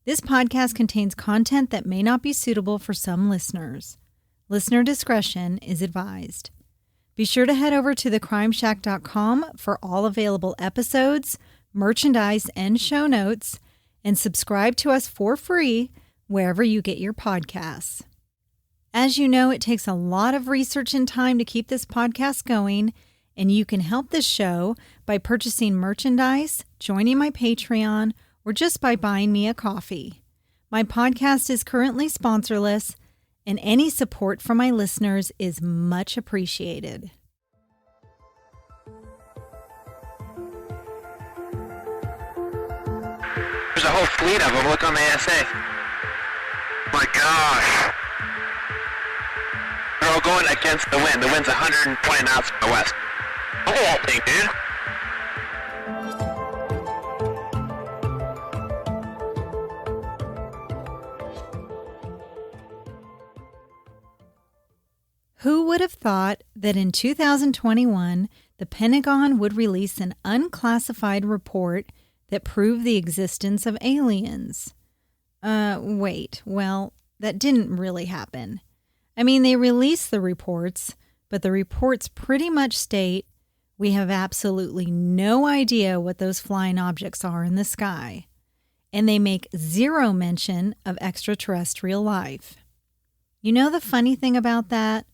This podcast contains content that may not be suitable for some listeners. Listener discretion is advised. Be sure to head over to thecrimeshack.com for all available episodes, merchandise, and show notes, and subscribe to us for free wherever you get your podcasts. As you know, it takes a lot of research and time to keep this podcast going, and you can help this show by purchasing merchandise, joining my Patreon, or just by buying me a coffee. My podcast is currently sponsorless, and any support from my listeners is much appreciated. There's a whole fleet of them. Look on the ASA. My gosh. They're all going against the wind. The wind's 120 knots from the west. Look at that thing, dude. Who would have thought that in 2021, the Pentagon would release an unclassified report that proved the existence of aliens? Well, that didn't really happen. I mean, they released the reports, but the reports pretty much state we have absolutely no idea what those flying objects are in the sky, and they make zero mention of extraterrestrial life. You know the funny thing about that?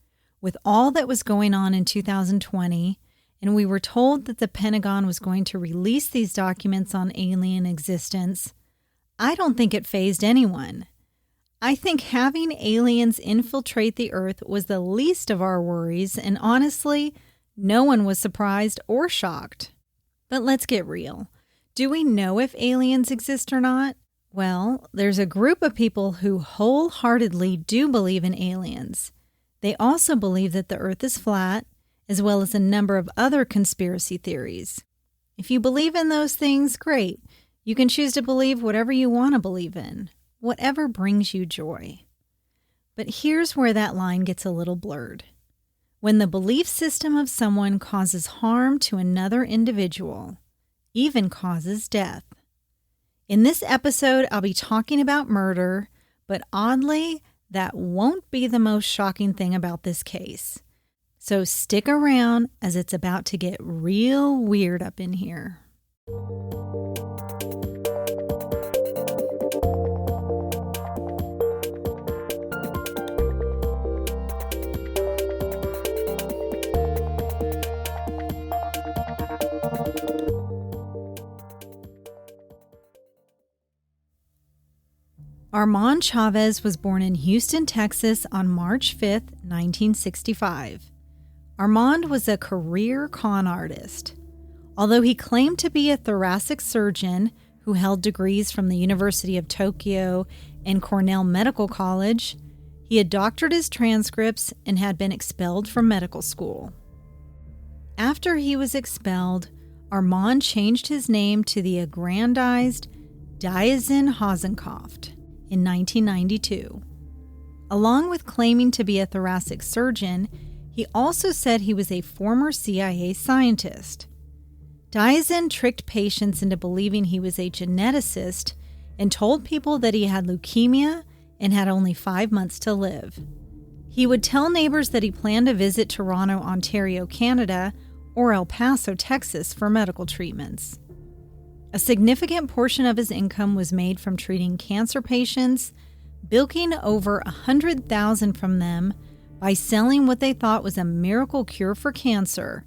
With all that was going on in 2020, and we were told that the Pentagon was going to release these documents on alien existence, I don't think it fazed anyone. I think having aliens infiltrate the Earth was the least of our worries, and honestly, no one was surprised or shocked. But let's get real. Do we know if aliens exist or not? Well, there's a group of people who wholeheartedly do believe in aliens. They also believe that the Earth is flat, as well as a number of other conspiracy theories. If you believe in those things, great. You can choose to believe whatever you want to believe in, whatever brings you joy. But here's where that line gets a little blurred. When the belief system of someone causes harm to another individual, even causes death. In this episode, I'll be talking about murder, but oddly, that won't be the most shocking thing about this case. So stick around as it's about to get real weird up in here. Armand Chavez was born in Houston, Texas on March 5, 1965. Armand was a career con artist. Although he claimed to be a thoracic surgeon who held degrees from the University of Tokyo and Cornell Medical College, he had doctored his transcripts and had been expelled from medical school. After he was expelled, Armand changed his name to the aggrandized Hossencofft in 1992. Along with claiming to be a thoracic surgeon, he also said he was a former CIA scientist. Diazin tricked patients into believing he was a geneticist and told people that he had leukemia and had only 5 months to live. He would tell neighbors that he planned to visit Toronto, Ontario, Canada, or El Paso, Texas for medical treatments. A significant portion of his income was made from treating cancer patients, bilking over $100,000 from them by selling what they thought was a miracle cure for cancer,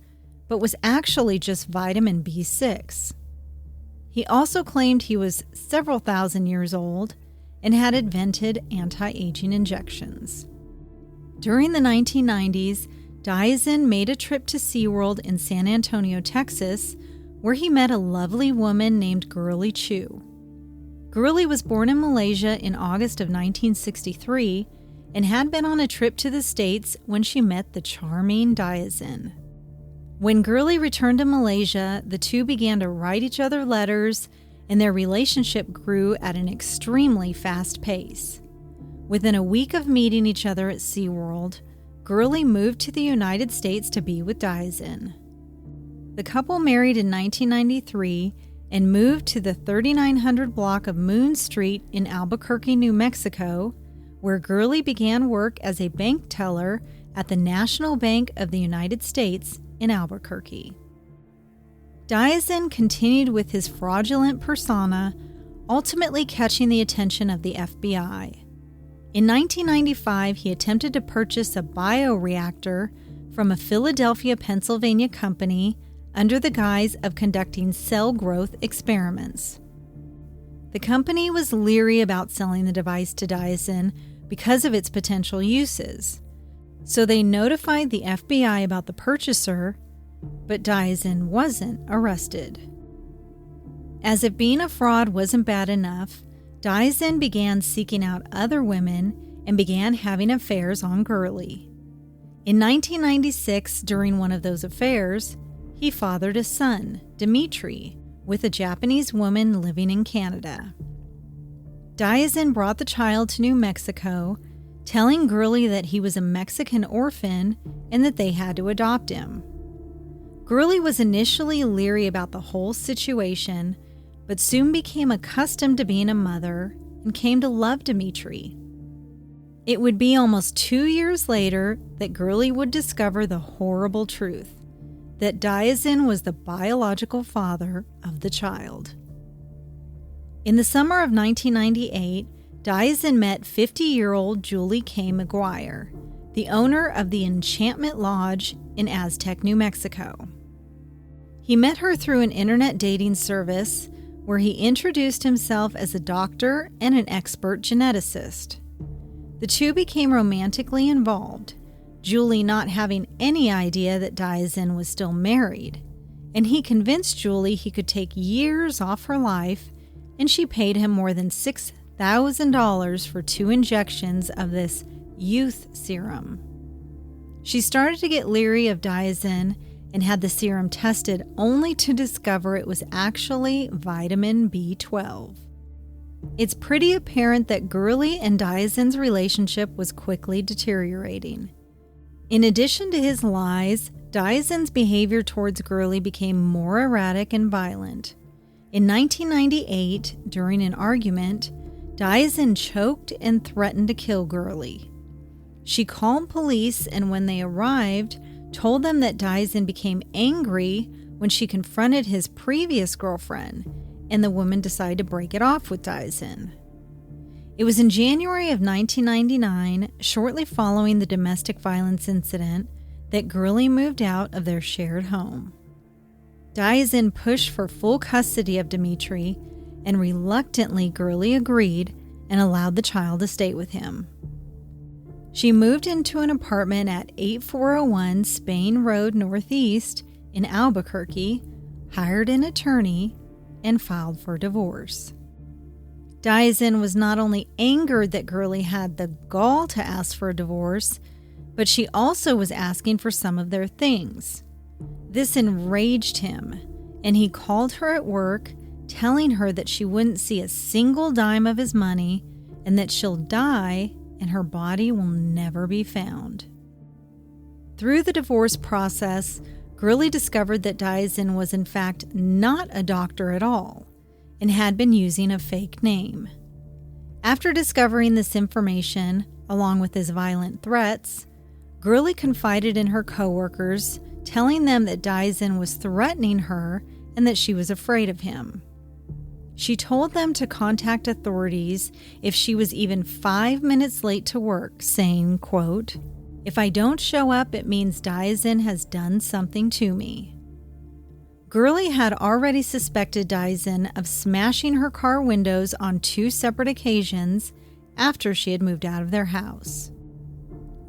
but was actually just vitamin B6. He also claimed he was several thousand years old and had invented anti-aging injections. During the 1990s, Diazin made a trip to SeaWorld in San Antonio, Texas, where he met a lovely woman named Girly Chew. Girly was born in Malaysia in August of 1963 and had been on a trip to the States when she met the charming Diazin. When Girly returned to Malaysia, the two began to write each other letters, and their relationship grew at an extremely fast pace. Within a week of meeting each other at SeaWorld, Girly moved to the United States to be with Diazin. The couple married in 1993 and moved to the 3900 block of Moon Street in Albuquerque, New Mexico, where Girly began work as a bank teller at the National Bank of the United States in Albuquerque. Diazin continued with his fraudulent persona, ultimately catching the attention of the FBI. In 1995, he attempted to purchase a bioreactor from a Philadelphia, Pennsylvania company under the guise of conducting cell growth experiments. The company was leery about selling the device to Diazin because of its potential uses, so they notified the FBI about the purchaser, but Diazin wasn't arrested. As if being a fraud wasn't bad enough, Diazin began seeking out other women and began having affairs on Girly. In 1996, during one of those affairs, he fathered a son, Dimitri, with a Japanese woman living in Canada. Diazin brought the child to New Mexico, telling Girly that he was a Mexican orphan and that they had to adopt him. Girly was initially leery about the whole situation, but soon became accustomed to being a mother and came to love Dimitri. It would be almost 2 years later that Girly would discover the horrible truth, that Diazin was the biological father of the child. In the summer of 1998, Diazin met 50-year-old Julie K. McGuire, the owner of the Enchantment Lodge in Aztec, New Mexico. He met her through an internet dating service where he introduced himself as a doctor and an expert geneticist. The two became romantically involved, Julie not having any idea that Diazin was still married, and he convinced Julie he could take years off her life, and she paid him more than $6,000 for 2 injections of this youth serum. She started to get leery of Diazin and had the serum tested only to discover it was actually vitamin B12. It's pretty apparent that Girly and Diazin's relationship was quickly deteriorating. In addition to his lies, Diazin's behavior towards Girly became more erratic and violent. In 1998, during an argument, Diazin choked and threatened to kill Girly. She called police, and when they arrived, told them that Diazin became angry when she confronted his previous girlfriend, and the woman decided to break it off with Diazin. It was in January of 1999, shortly following the domestic violence incident, that Girly moved out of their shared home. Diazin pushed for full custody of Dimitri, and reluctantly Girly agreed and allowed the child to stay with him. She moved into an apartment at 8401 Spain Road Northeast in Albuquerque, hired an attorney, and filed for divorce. Diazin was not only angered that Girly had the gall to ask for a divorce, but she also was asking for some of their things. This enraged him, and he called her at work, telling her that she wouldn't see a single dime of his money and that she'll die and her body will never be found. Through the divorce process, Girly discovered that Diazin was in fact not a doctor at all and had been using a fake name. After discovering this information, along with his violent threats, Girly confided in her coworkers, telling them that Diazin was threatening her and that she was afraid of him. She told them to contact authorities if she was even 5 minutes late to work, saying, quote, "If I don't show up, it means Diazin has done something to me." Girly had already suspected Diazin of smashing her car windows on 2 separate occasions after she had moved out of their house.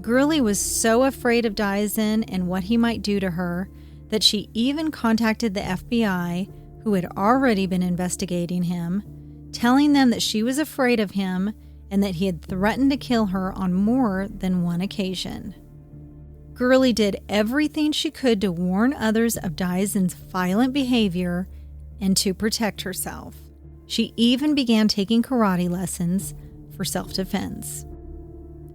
Girly was so afraid of Diazin and what he might do to her that she even contacted the FBI, who had already been investigating him, telling them that she was afraid of him and that he had threatened to kill her on more than one occasion. Girly did everything she could to warn others of Diazin's violent behavior and to protect herself. She even began taking karate lessons for self-defense.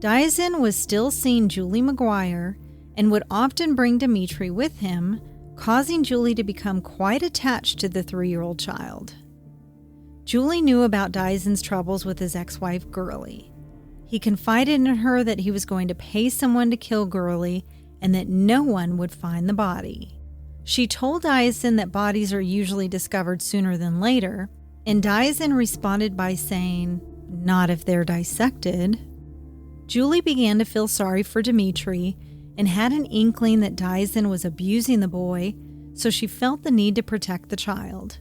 Diazin was still seeing Julie McGuire and would often bring Dimitri with him, causing Julie to become quite attached to the 3-year-old child. Julie knew about Dyson's troubles with his ex-wife, Girly. He confided in her that he was going to pay someone to kill Girly and that no one would find the body. She told Dyson that bodies are usually discovered sooner than later, and Dyson responded by saying, "Not if they're dissected." Julie began to feel sorry for Dimitri and had an inkling that Dyson was abusing the boy, so she felt the need to protect the child.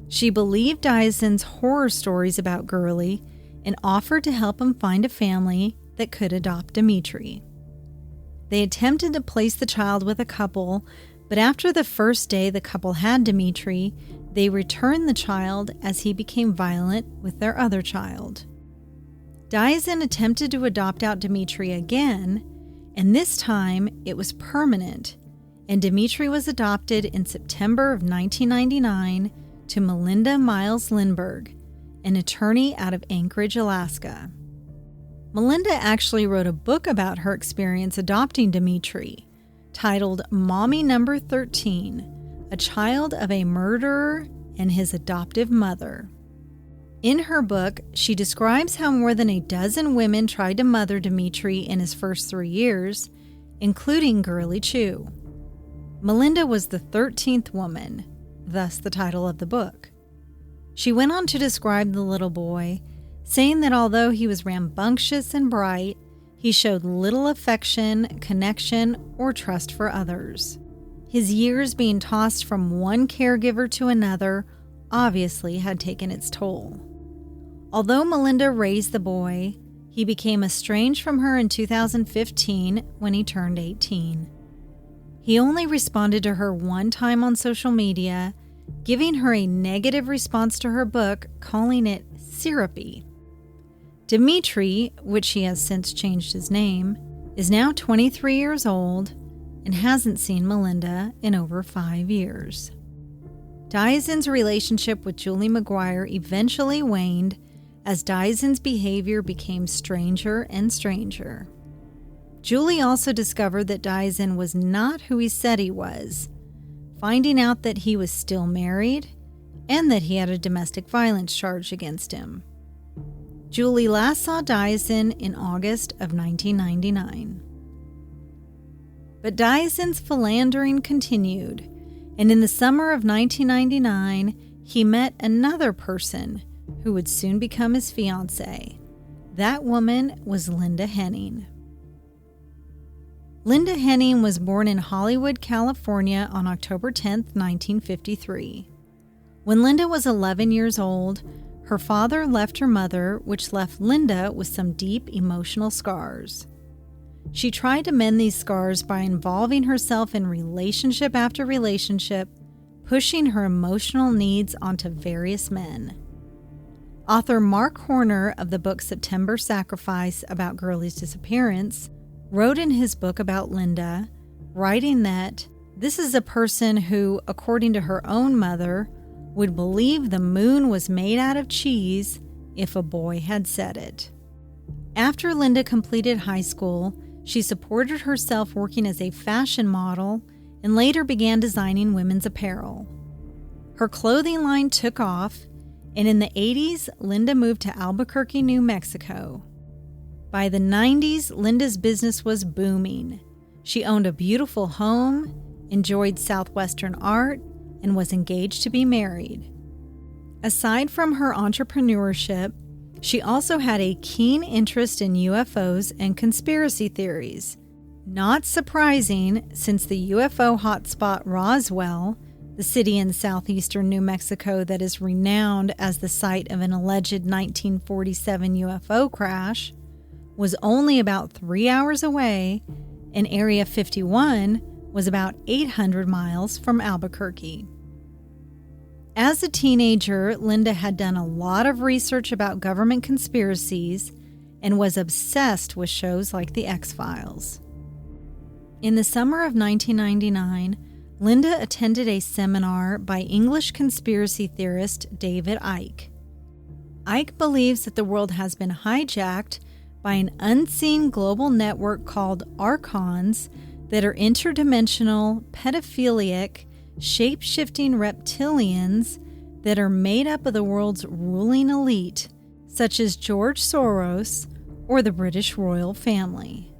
She believed Dyson's horror stories about Girly and offered to help him find a family that could adopt Dimitri. They attempted to place the child with a couple, but after the first day the couple had Dimitri, they returned the child as he became violent with their other child. Dyson attempted to adopt out Dimitri again, and this time it was permanent, and Dimitri was adopted in September of 1999 to Melinda Miles Lindbergh, an attorney out of Anchorage, Alaska. Melinda actually wrote a book about her experience adopting Dimitri, titled Mommy Number 13, A Child of a Murderer and His Adoptive Mother. In her book, she describes how more than a dozen women tried to mother Dimitri in his first 3 years, including Girly Chew. Melinda was the 13th woman, thus the title of the book. She went on to describe the little boy, saying that although he was rambunctious and bright, he showed little affection, connection, or trust for others. His years being tossed from one caregiver to another obviously had taken its toll. Although Melinda raised the boy, he became estranged from her in 2015 when he turned 18. He only responded to her one time on social media, giving her a negative response to her book, calling it syrupy. Dimitri, which he has since changed his name, is now 23 years old and hasn't seen Melinda in over 5 years. Dyson's relationship with Julie McGuire eventually waned as Dyson's behavior became stranger and stranger. Julie also discovered that Dyson was not who he said he was, finding out that he was still married and that he had a domestic violence charge against him. Julie last saw Dyson in August of 1999. But Dyson's philandering continued, and in the summer of 1999, he met another person who would soon become his fiancée. That woman was Linda Henning. Linda Henning was born in Hollywood, California on October 10, 1953. When Linda was 11 years old, her father left her mother, which left Linda with some deep emotional scars. She tried to mend these scars by involving herself in relationship after relationship, pushing her emotional needs onto various men. Author Mark Horner of the book September Sacrifice about Girly's disappearance wrote in his book about Linda, writing that this is a person who, according to her own mother, would believe the moon was made out of cheese if a boy had said it. After Linda completed high school, she supported herself working as a fashion model and later began designing women's apparel. Her clothing line took off, and in the 80s, Linda moved to Albuquerque, New Mexico. By the 90s, Linda's business was booming. She owned a beautiful home, enjoyed Southwestern art, and was engaged to be married. Aside from her entrepreneurship, she also had a keen interest in UFOs and conspiracy theories. Not surprising, since the UFO hotspot Roswell, the city in southeastern New Mexico that is renowned as the site of an alleged 1947 UFO crash, was only about 3 hours away, and Area 51 was about 800 miles from Albuquerque. As a teenager, Linda had done a lot of research about government conspiracies and was obsessed with shows like The X-Files. In the summer of 1999, Linda attended a seminar by English conspiracy theorist David Icke. Icke believes that the world has been hijacked by an unseen global network called Archons that are interdimensional, pedophilic, shape-shifting reptilians that are made up of the world's ruling elite, such as George Soros or the British royal family.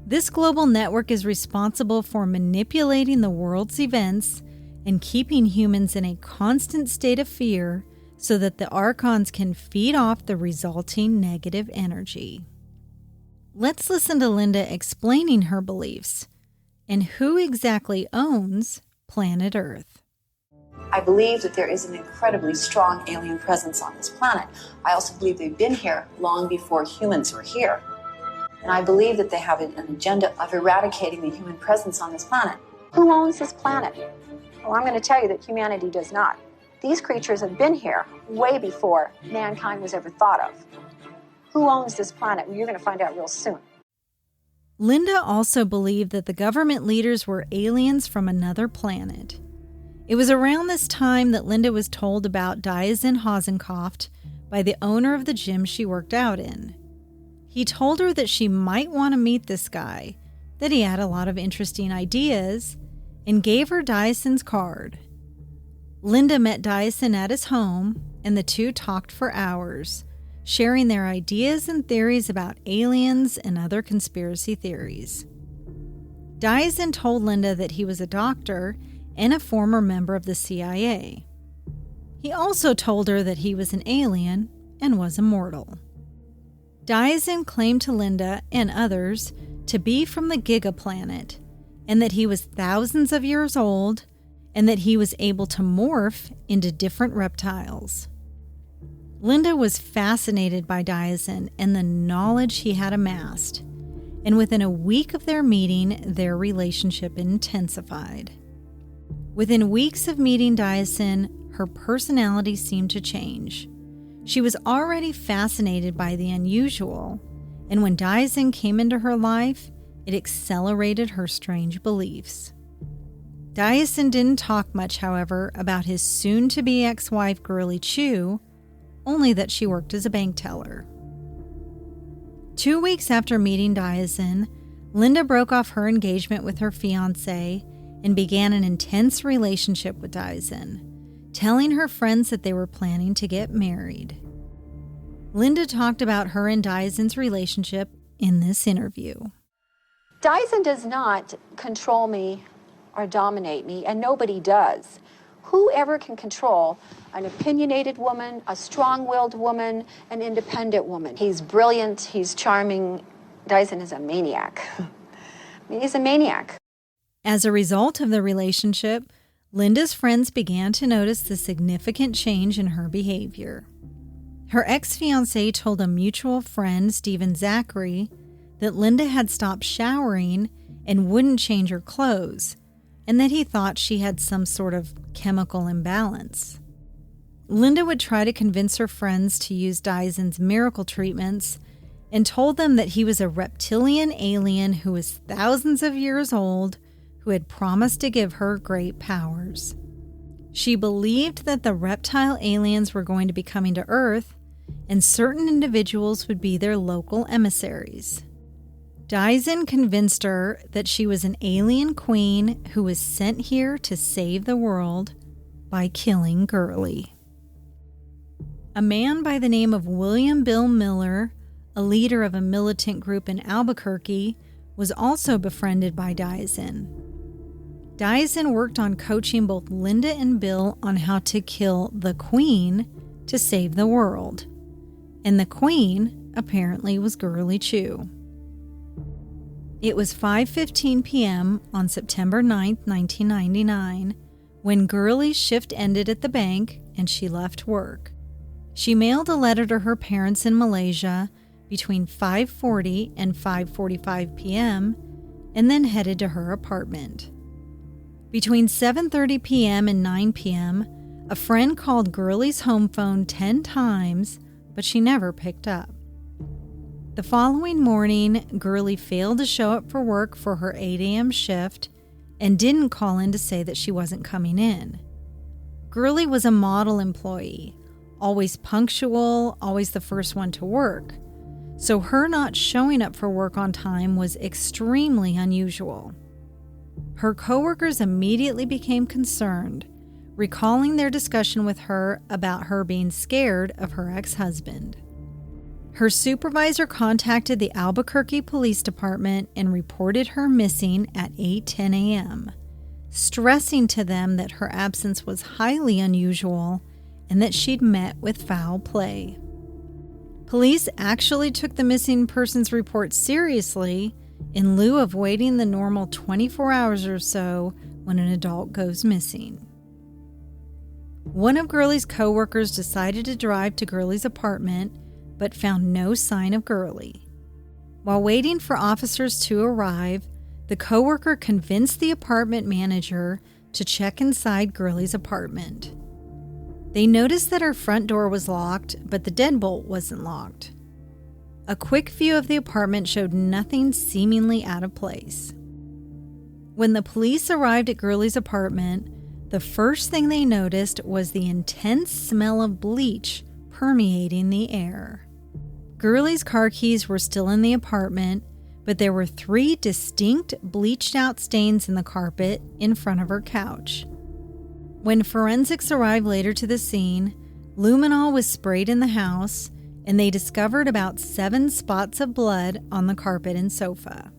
This global network is responsible for manipulating the world's events and keeping humans in a constant state of fear so that the archons can feed off the resulting negative energy. Let's listen to Linda explaining her beliefs and who exactly owns planet Earth. I believe that there is an incredibly strong alien presence on this planet. I also believe they've been here long before humans were here. And I believe that they have an agenda of eradicating the human presence on this planet. Who owns this planet? Well, I'm going to tell you that humanity does not. These creatures have been here way before mankind was ever thought of. Who owns this planet? Well, you're going to find out real soon. Linda also believed that the government leaders were aliens from another planet. It was around this time that Linda was told about Disappearance Hossencofft by the owner of the gym she worked out in. He told her that she might want to meet this guy, that he had a lot of interesting ideas, and gave her Dyson's card. Linda met Dyson at his home, and the two talked for hours, sharing their ideas and theories about aliens and other conspiracy theories. Dyson told Linda that he was a doctor and a former member of the CIA. He also told her that he was an alien and was immortal. Dyson claimed to Linda and others to be from the Giga planet, and that he was thousands of years old, and that he was able to morph into different reptiles. Linda was fascinated by Dyson and the knowledge he had amassed, and within a week of their meeting, their relationship intensified. Within weeks of meeting Dyson, her personality seemed to change. She was already fascinated by the unusual, and when Dyson came into her life, it accelerated her strange beliefs. Dyson didn't talk much, however, about his soon-to-be ex-wife Girly Chew, only that she worked as a bank teller. 2 weeks after meeting Dyson, Linda broke off her engagement with her fiancé and began an intense relationship with Dyson, telling her friends that they were planning to get married. Linda talked about her and Dyson's relationship in this interview. Dyson does not control me or dominate me, and nobody does. Whoever can control an opinionated woman, a strong-willed woman, an independent woman? He's brilliant, he's charming. Dyson is a maniac. I mean, he's a maniac. As a result of the relationship, Linda's friends began to notice the significant change in her behavior. Her ex-fiancé told a mutual friend, Stephen Zachary, that Linda had stopped showering and wouldn't change her clothes, and that he thought she had some sort of chemical imbalance. Linda would try to convince her friends to use Dyson's miracle treatments and told them that he was a reptilian alien who was thousands of years old who had promised to give her great powers. She believed that the reptile aliens were going to be coming to Earth and certain individuals would be their local emissaries. Dyson convinced her that she was an alien queen who was sent here to save the world by killing Girly. A man by the name of William Bill Miller, a leader of a militant group in Albuquerque, was also befriended by Dyson. Dyson worked on coaching both Linda and Bill on how to kill the Queen to save the world. And the Queen apparently was Girly Chew. It was 5:15 p.m. on September 9, 1999, when Girly's shift ended at the bank and she left work. She mailed a letter to her parents in Malaysia between 5:40 and 5:45 p.m. and then headed to her apartment. Between 7:30 p.m. and 9 p.m., a friend called Girly's home phone 10 times, but she never picked up. The following morning, Girly failed to show up for work for her 8 a.m. shift and didn't call in to say that she wasn't coming in. Girly was a model employee, always punctual, always the first one to work, so her not showing up for work on time was extremely unusual. Her coworkers immediately became concerned, recalling their discussion with her about her being scared of her ex-husband. Her supervisor contacted the Albuquerque Police Department and reported her missing at 8:10 a.m., stressing to them that her absence was highly unusual and that she'd met with foul play. Police actually took the missing persons report seriously in lieu of waiting the normal 24 hours or so when an adult goes missing. One of Girly's coworkers decided to drive to Girly's apartment but found no sign of Girly. While waiting for officers to arrive, the coworker convinced the apartment manager to check inside Girly's apartment. They noticed that her front door was locked, but the deadbolt wasn't locked. A quick view of the apartment showed nothing seemingly out of place. When the police arrived at Girly's apartment, the first thing they noticed was the intense smell of bleach permeating the air. Girly's car keys were still in the apartment, but there were 3 distinct bleached out stains in the carpet in front of her couch. When forensics arrived later to the scene, luminol was sprayed in the house, and they discovered about 7 spots of blood on the carpet and sofa.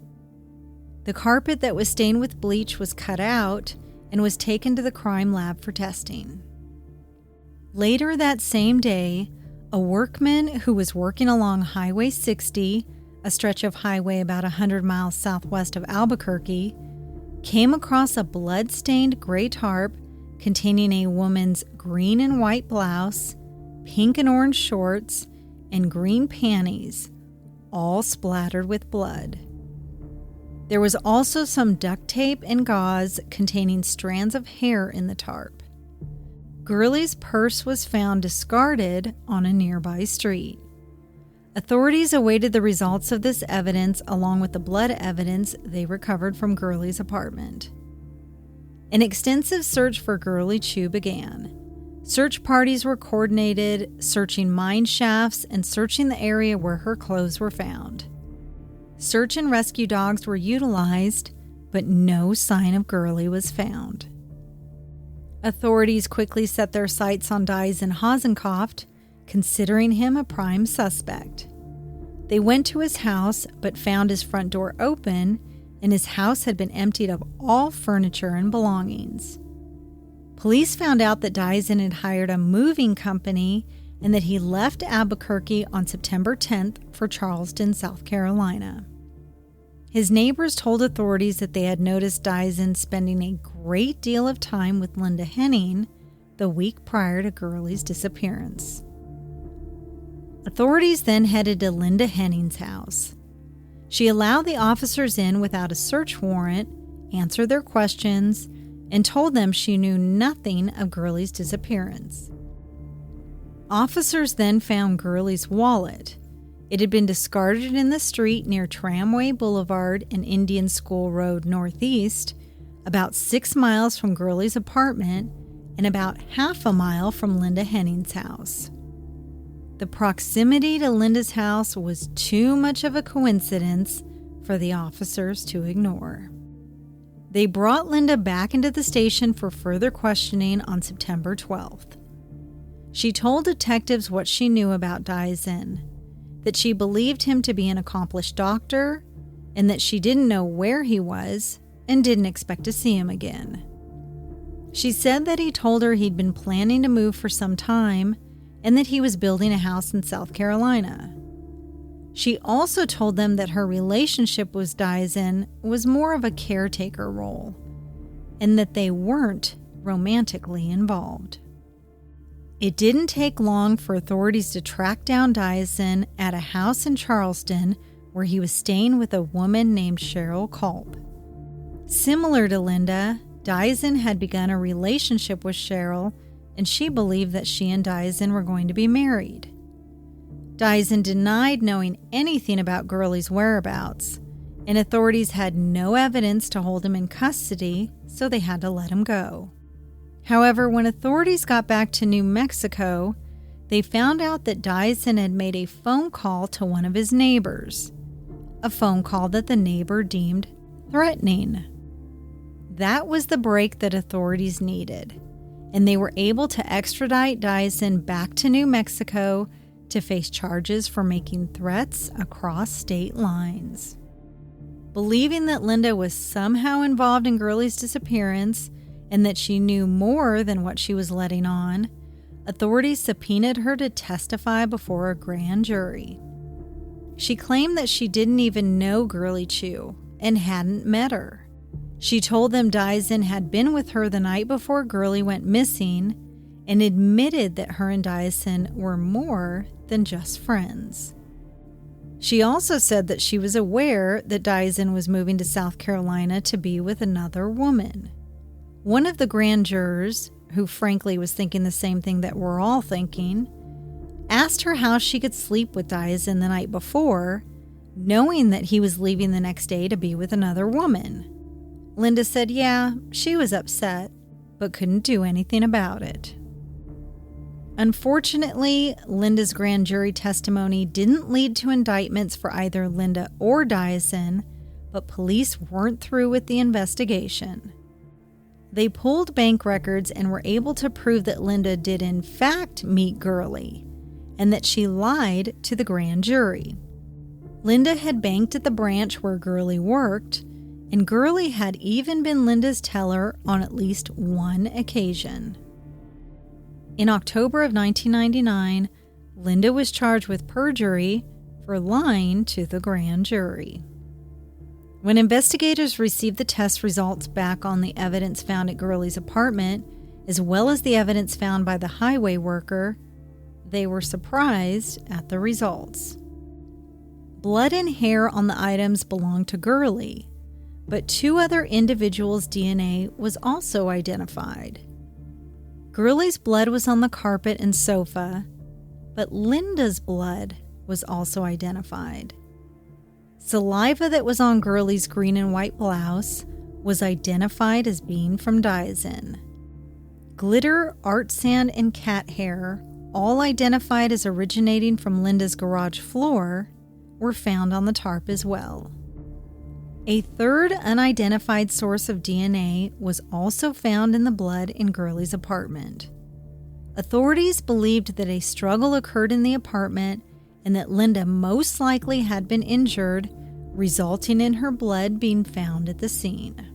The carpet that was stained with bleach was cut out and was taken to the crime lab for testing. Later that same day, a workman who was working along Highway 60, a stretch of highway about 100 miles southwest of Albuquerque, came across a blood-stained gray tarp containing a woman's green and white blouse, pink and orange shorts, and green panties, all splattered with blood. There was also some duct tape and gauze containing strands of hair in the tarp. Girly's purse was found discarded on a nearby street. Authorities awaited the results of this evidence along with the blood evidence they recovered from Girly's apartment. An extensive search for Girly Chew began. Search parties were coordinated, searching mine shafts and searching the area where her clothes were found. Search and rescue dogs were utilized, but no sign of Girly was found. Authorities quickly set their sights on Dyson Hossencofft, considering him a prime suspect. They went to his house but found his front door open, and his house had been emptied of all furniture and belongings. Police found out that Dyson had hired a moving company and that he left Albuquerque on September 10th for Charleston, South Carolina. His neighbors told authorities that they had noticed Dyson spending a great deal of time with Linda Henning the week prior to Girly's disappearance. Authorities then headed to Linda Henning's house. She allowed the officers in without a search warrant, answered their questions, and told them she knew nothing of Girly's disappearance. Officers then found Girly's wallet. It had been discarded in the street near Tramway Boulevard and Indian School Road Northeast, about 6 miles from Girly's apartment and about half a mile from Linda Henning's house. The proximity to Linda's house was too much of a coincidence for the officers to ignore. They brought Linda back into the station for further questioning on September 12th. She told detectives what she knew about Dyson, that she believed him to be an accomplished doctor, and that she didn't know where he was and didn't expect to see him again. She said that he told her he'd been planning to move for some time and that he was building a house in South Carolina. She also told them that her relationship with Dyson was more of a caretaker role and that they weren't romantically involved. It didn't take long for authorities to track down Dyson at a house in Charleston where he was staying with a woman named Cheryl Culp. Similar to Linda, Dyson had begun a relationship with Cheryl, and she believed that she and Dyson were going to be married. Dyson denied knowing anything about Girly's whereabouts, and authorities had no evidence to hold him in custody, so they had to let him go. However, when authorities got back to New Mexico, they found out that Dyson had made a phone call to one of his neighbors, a phone call that the neighbor deemed threatening. That was the break that authorities needed, and they were able to extradite Dyson back to New Mexico to face charges for making threats across state lines. Believing that Linda was somehow involved in Girly's disappearance and that she knew more than what she was letting on, authorities subpoenaed her to testify before a grand jury. She claimed that she didn't even know Girly Chew and hadn't met her. She told them Dyson had been with her the night before Girly went missing and admitted that her and Dyson were more than just friends. She also said that she was aware that Dyson was moving to South Carolina to be with another woman. One of the grand jurors, who frankly was thinking the same thing that we're all thinking, asked her how she could sleep with Dyson the night before, knowing that he was leaving the next day to be with another woman. Linda said, yeah, she was upset, but couldn't do anything about it. Unfortunately, Linda's grand jury testimony didn't lead to indictments for either Linda or Dyson, but police weren't through with the investigation. They pulled bank records and were able to prove that Linda did in fact meet Girly, and that she lied to the grand jury. Linda had banked at the branch where Girly worked, and Girly had even been Linda's teller on at least one occasion. In October of 1999, Linda was charged with perjury for lying to the grand jury. When investigators received the test results back on the evidence found at Girly's apartment, as well as the evidence found by the highway worker, they were surprised at the results. Blood and hair on the items belonged to Girly, but two other individuals' DNA was also identified. Girly's blood was on the carpet and sofa, but Linda's blood was also identified. Saliva that was on Girly's green and white blouse was identified as being from Dyson. Glitter, art sand, and cat hair, all identified as originating from Linda's garage floor, were found on the tarp as well. A third unidentified source of DNA was also found in the blood in Girly's apartment. Authorities believed that a struggle occurred in the apartment and that Linda most likely had been injured, resulting in her blood being found at the scene.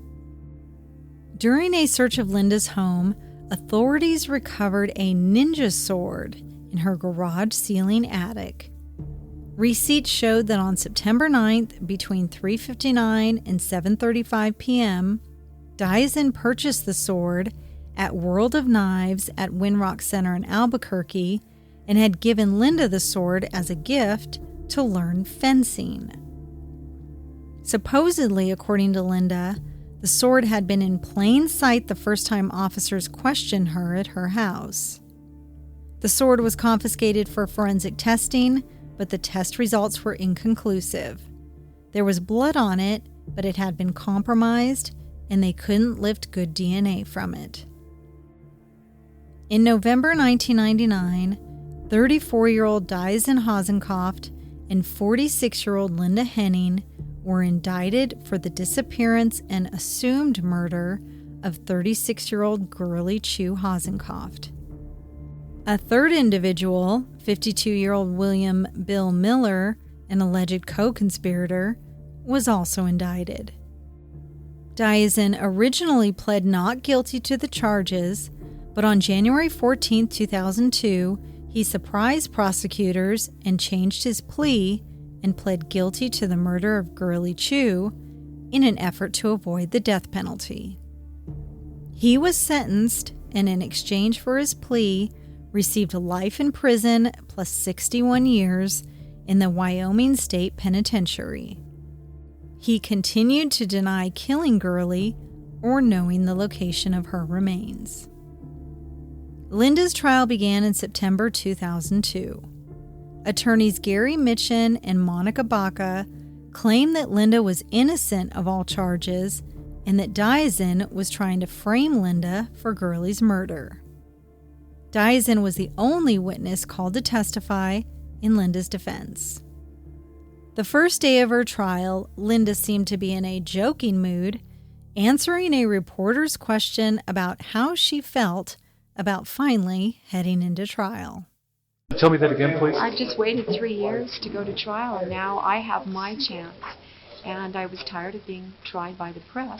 During a search of Linda's home, authorities recovered a ninja sword in her garage ceiling attic. Receipts showed that on September 9th, between 3:59 and 7:35 p.m., Dyson purchased the sword at World of Knives at Winrock Center in Albuquerque and had given Linda the sword as a gift to learn fencing. Supposedly, according to Linda, the sword had been in plain sight the first time officers questioned her at her house. The sword was confiscated for forensic testing, but the test results were inconclusive. There was blood on it, but it had been compromised, and they couldn't lift good DNA from it. In November 1999, 34-year-old Dyson Hossencofft and 46-year-old Linda Henning were indicted for the disappearance and assumed murder of 36-year-old Girly Chew Hossencofft. A third individual, 52-year-old William Bill Miller, an alleged co-conspirator, was also indicted. Dyson originally pled not guilty to the charges, but on January 14, 2002, he surprised prosecutors and changed his plea and pled guilty to the murder of Girly Chew in an effort to avoid the death penalty. He was sentenced and in exchange for his plea received life in prison plus 61 years in the Wyoming State Penitentiary. He continued to deny killing Girly or knowing the location of her remains. Linda's trial began in September 2002. Attorneys Gary Mitchen and Monica Baca claimed that Linda was innocent of all charges and that Dyson was trying to frame Linda for Girly's murder. Dyson was the only witness called to testify in Linda's defense. The first day of her trial, Linda seemed to be in a joking mood answering a reporter's question about how she felt about finally heading into trial. Tell me that again, please. I've just waited 3 years to go to trial, and now I have my chance. And I was tired of being tried by the press.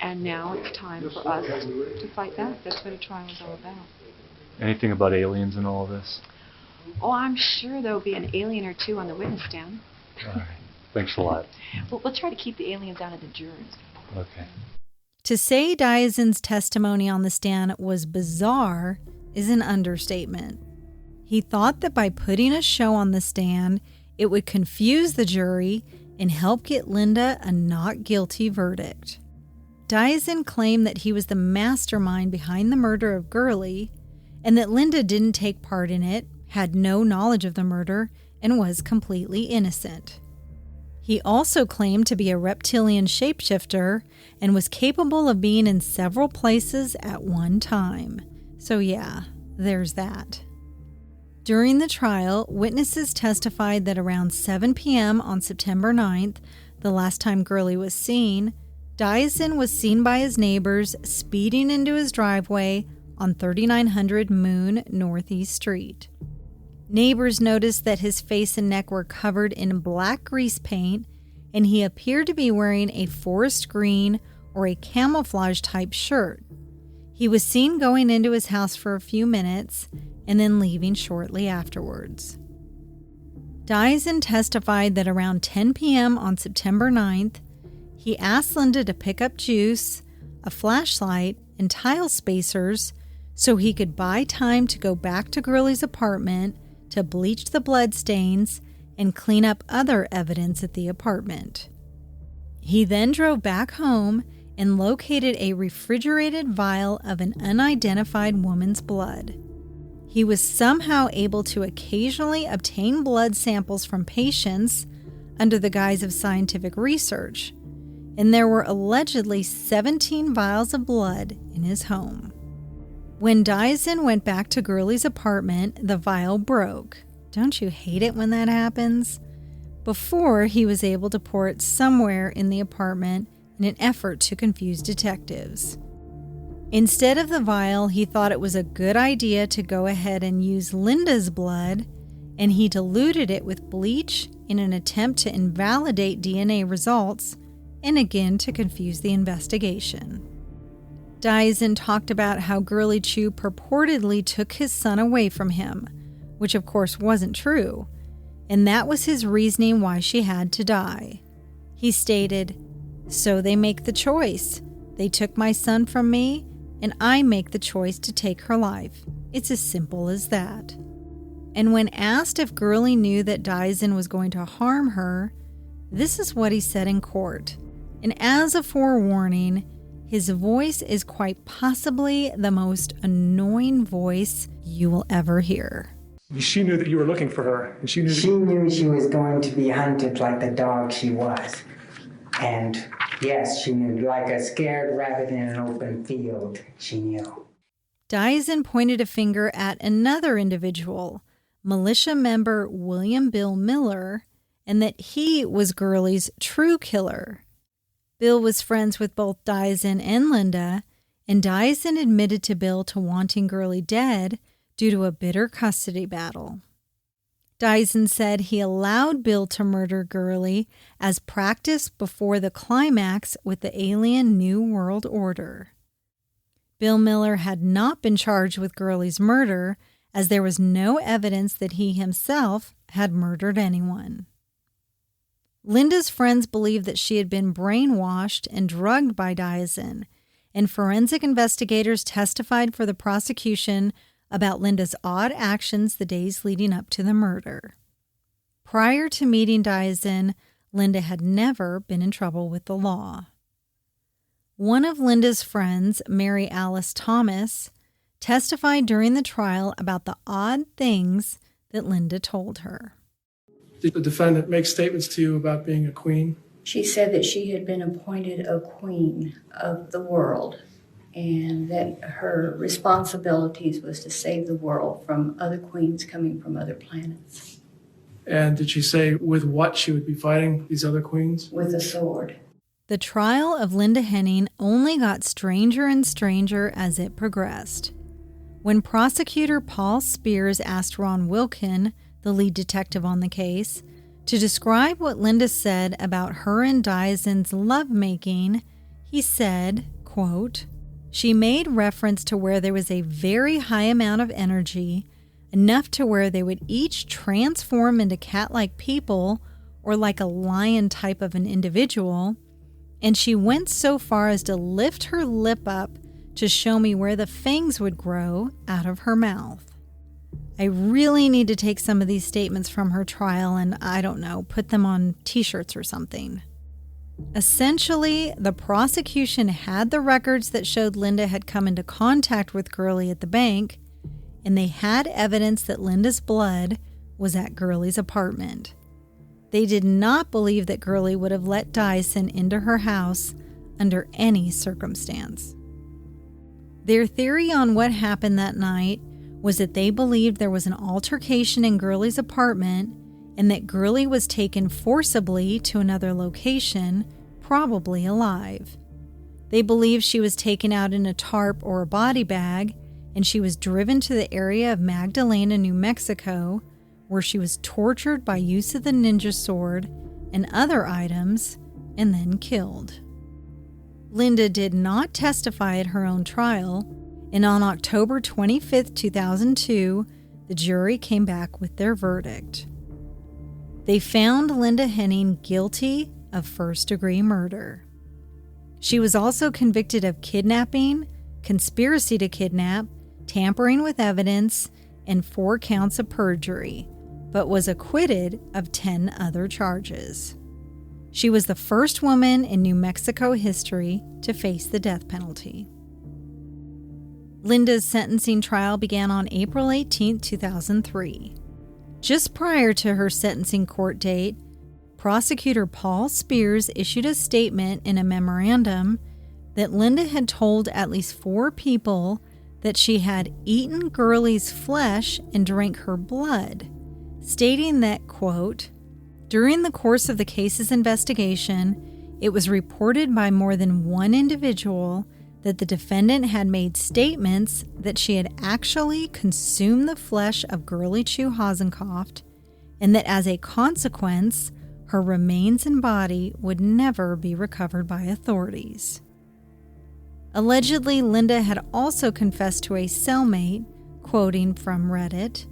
And now it's time for us to fight back. That's what a trial is all about. Anything about aliens and all this? Oh, I'm sure there'll be an alien or two on the witness stand. All right. Thanks a lot. We'll try to keep the aliens out of the jurors. Okay. To say Diazin's testimony on the stand was bizarre is an understatement. He thought that by putting a show on the stand, it would confuse the jury and help get Linda a not guilty verdict. Diazin claimed that he was the mastermind behind the murder of Girly and that Linda didn't take part in it, had no knowledge of the murder, and was completely innocent. He also claimed to be a reptilian shapeshifter and was capable of being in several places at one time. So yeah, there's that. During the trial, witnesses testified that around 7 p.m. on September 9th, the last time Girly was seen, Diazin was seen by his neighbors speeding into his driveway on 3900 Moon Northeast Street. Neighbors noticed that his face and neck were covered in black grease paint, and he appeared to be wearing a forest green or a camouflage-type shirt. He was seen going into his house for a few minutes and then leaving shortly afterwards. Diazin testified that around 10 p.m. on September 9th, he asked Linda to pick up juice, a flashlight, and tile spacers so he could buy time to go back to Girly's apartment to bleach the bloodstains and clean up other evidence at the apartment. He then drove back home and located a refrigerated vial of an unidentified woman's blood. He was somehow able to occasionally obtain blood samples from patients under the guise of scientific research, and there were allegedly 17 vials of blood in his home. When Diazin went back to Girly's apartment, the vial broke. Don't you hate it when that happens? Before he was able to pour it somewhere in the apartment in an effort to confuse detectives. Instead of the vial, he thought it was a good idea to go ahead and use Linda's blood, and he diluted it with bleach in an attempt to invalidate DNA results and again to confuse the investigation. Diazin talked about how Girly Chew purportedly took his son away from him, which of course wasn't true, and that was his reasoning why she had to die. He stated, "So they make the choice. They took my son from me, and I make the choice to take her life. It's as simple as that." And when asked if Girly knew that Diazin was going to harm her, this is what he said in court. And as a forewarning, his voice is quite possibly the most annoying voice you will ever hear. She knew that you were looking for her, and she knew she was going to be hunted like the dog she was. And yes, she knew, like a scared rabbit in an open field, she knew. Diazin pointed a finger at another individual, militia member William Bill Miller, and that he was Girly's true killer. Bill was friends with both Diazin and Linda, and Diazin admitted to Bill to wanting Girly dead due to a bitter custody battle. Diazin said he allowed Bill to murder Girly as practice before the climax with the alien New World Order. Bill Miller had not been charged with Girly's murder, as there was no evidence that he himself had murdered anyone. Linda's friends believed that she had been brainwashed and drugged by Diazin, and forensic investigators testified for the prosecution about Linda's odd actions the days leading up to the murder. Prior to meeting Diazin, Linda had never been in trouble with the law. One of Linda's friends, Mary Alice Thomas, testified during the trial about the odd things that Linda told her. Did the defendant make statements to you about being a queen? She said that she had been appointed a queen of the world and that her responsibilities was to save the world from other queens coming from other planets. And did she say with what she would be fighting these other queens? With a sword. The trial of Linda Henning only got stranger and stranger as it progressed. When prosecutor Paul Spears asked Ron Wilkin, the lead detective on the case, to describe what Linda said about her and Dyson's lovemaking, he said, quote, "She made reference to where there was a very high amount of energy, enough to where they would each transform into cat-like people or like a lion type of an individual, and she went so far as to lift her lip up to show me where the fangs would grow out of her mouth." I really need to take some of these statements from her trial and, I don't know, put them on t-shirts or something. Essentially, the prosecution had the records that showed Linda had come into contact with Girly at the bank, and they had evidence that Linda's blood was at Girly's apartment. They did not believe that Girly would have let Dyson into her house under any circumstance. Their theory on what happened that night was that they believed there was an altercation in Girly's apartment and that Girly was taken forcibly to another location, probably alive. They believed she was taken out in a tarp or a body bag, and she was driven to the area of Magdalena, New Mexico, where she was tortured by use of the ninja sword and other items, and then killed. Linda did not testify at her own trial, and on October 25, 2002, the jury came back with their verdict. They found Linda Henning guilty of first-degree murder. She was also convicted of kidnapping, conspiracy to kidnap, tampering with evidence, and 4 counts of perjury, but was acquitted of 10 other charges. She was the first woman in New Mexico history to face the death penalty. Linda's sentencing trial began on April 18, 2003. Just prior to her sentencing court date, prosecutor Paul Spears issued a statement in a memorandum that Linda had told at least 4 people that she had eaten Girly's flesh and drank her blood, stating that, quote, "During the course of the case's investigation, it was reported by more than one individual that the defendant had made statements that she had actually consumed the flesh of Girly Chew Hossencofft, and that as a consequence, her remains and body would never be recovered by authorities." Allegedly, Linda had also confessed to a cellmate, quoting from Reddit,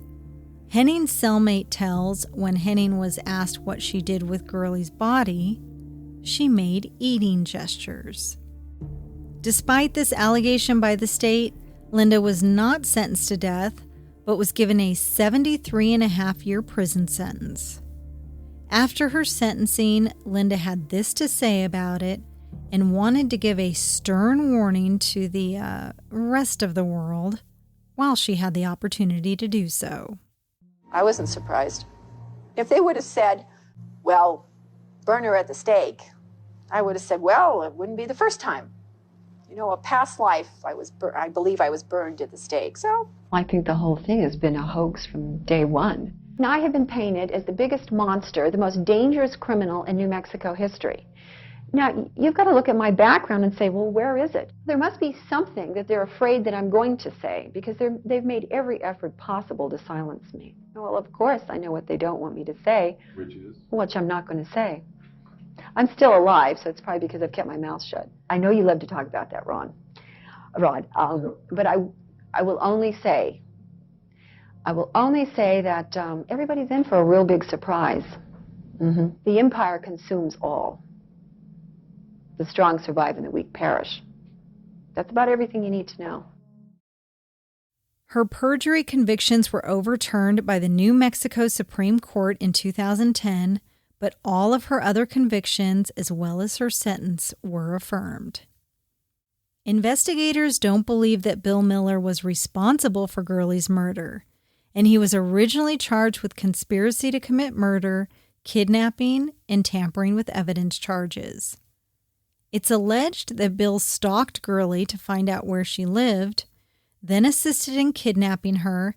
Henning's cellmate tells when Henning was asked what she did with Girly's body, she made eating gestures. Despite this allegation by the state, Linda was not sentenced to death, but was given a 73.5-year prison sentence. After her sentencing, Linda had this to say about it and wanted to give a stern warning to the rest of the world while she had the opportunity to do so. I wasn't surprised. If they would have said, well, burn her at the stake, I would have said, well, it wouldn't be the first time. You know, a past life, I believe I was burned at the stake, so. I think the whole thing has been a hoax from day one. Now, I have been painted as the biggest monster, the most dangerous criminal in New Mexico history. Now, you've got to look at my background and say, well, where is it? There must be something that they're afraid that I'm going to say, because they've made every effort possible to silence me. Well, of course, I know what they don't want me to say. Which is? Which I'm not going to say. I'm still alive, so it's probably because I've kept my mouth shut. I know you love to talk about that, Rod. But I will only say that everybody's in for a real big surprise. Mm-hmm. The empire consumes all. The strong survive and the weak perish. That's about everything you need to know. Her perjury convictions were overturned by the New Mexico Supreme Court in 2010, but all of her other convictions, as well as her sentence, were affirmed. Investigators don't believe that Bill Miller was responsible for Girly's murder, and he was originally charged with conspiracy to commit murder, kidnapping, and tampering with evidence charges. It's alleged that Bill stalked Girly to find out where she lived, then assisted in kidnapping her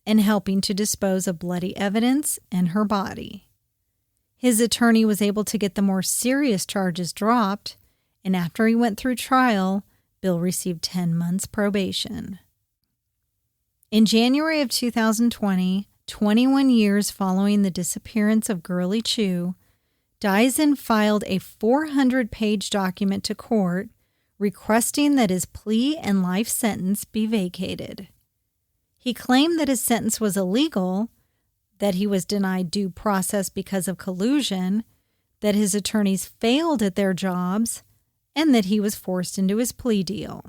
and helping to dispose of bloody evidence and her body. His attorney was able to get the more serious charges dropped, and after he went through trial, Bill received 10 months probation. In January of 2020, 21 years following the disappearance of Girly Chew, Dyson filed a 400-page document to court requesting that his plea and life sentence be vacated. He claimed that his sentence was illegal, that he was denied due process because of collusion, that his attorneys failed at their jobs, and that he was forced into his plea deal.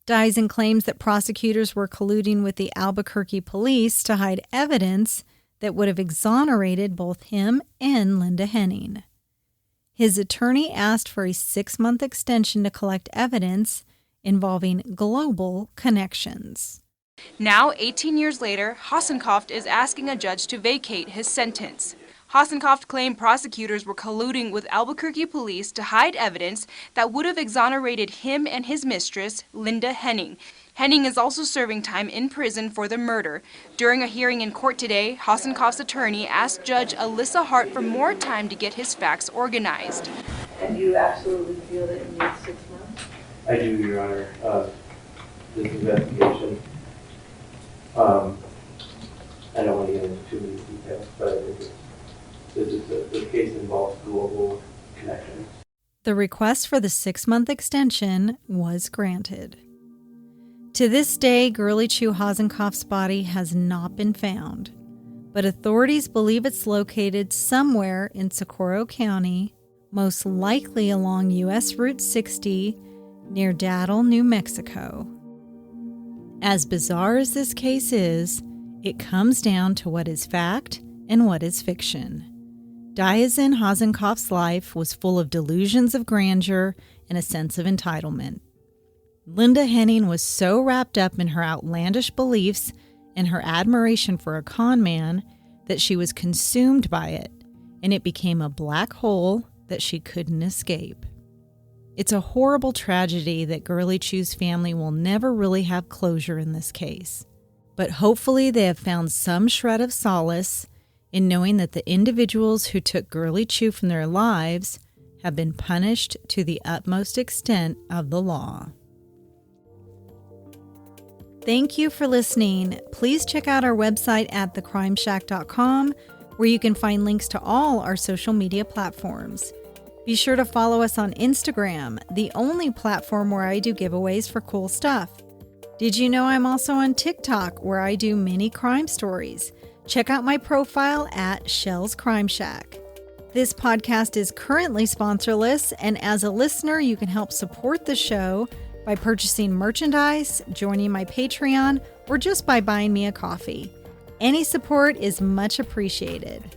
Dyson claims that prosecutors were colluding with the Albuquerque police to hide evidence that would have exonerated both him and Linda Henning. His attorney asked for a 6-month extension to collect evidence involving global connections. Now, 18 years later, Hossencofft is asking a judge to vacate his sentence. Hossencofft claimed prosecutors were colluding with Albuquerque police to hide evidence that would have exonerated him and his mistress, Linda Henning. Henning is also serving time in prison for the murder. During a hearing in court today, Hossencofft's attorney asked Judge Alyssa Hart for more time to get his facts organized. And you absolutely feel that it needs 6 months? I do, Your Honor. This investigation, I don't want to get into too many details, but the case involves global connections. The request for the 6-month extension was granted. To this day, Girly Chew Hossencofft's body has not been found, but authorities believe it's located somewhere in Socorro County, most likely along U.S. Route 60 near Daddle, New Mexico. As bizarre as this case is, it comes down to what is fact and what is fiction. Dyson Hossencofft's life was full of delusions of grandeur and a sense of entitlement. Linda Henning was so wrapped up in her outlandish beliefs and her admiration for a con man that she was consumed by it, and it became a black hole that she couldn't escape. It's a horrible tragedy that Girly Chew's family will never really have closure in this case, but hopefully they have found some shred of solace in knowing that the individuals who took Girly Chew from their lives have been punished to the utmost extent of the law. Thank you for listening. Please check out our website at thecrimeshack.com, where you can find links to all our social media platforms. Be sure to follow us on Instagram, the only platform where I do giveaways for cool stuff. Did you know I'm also on TikTok, where I do mini crime stories? Check out my profile at Shell's Crime Shack. This podcast is currently sponsorless, and as a listener, you can help support the show by purchasing merchandise, joining my Patreon, or just by buying me a coffee. Any support is much appreciated.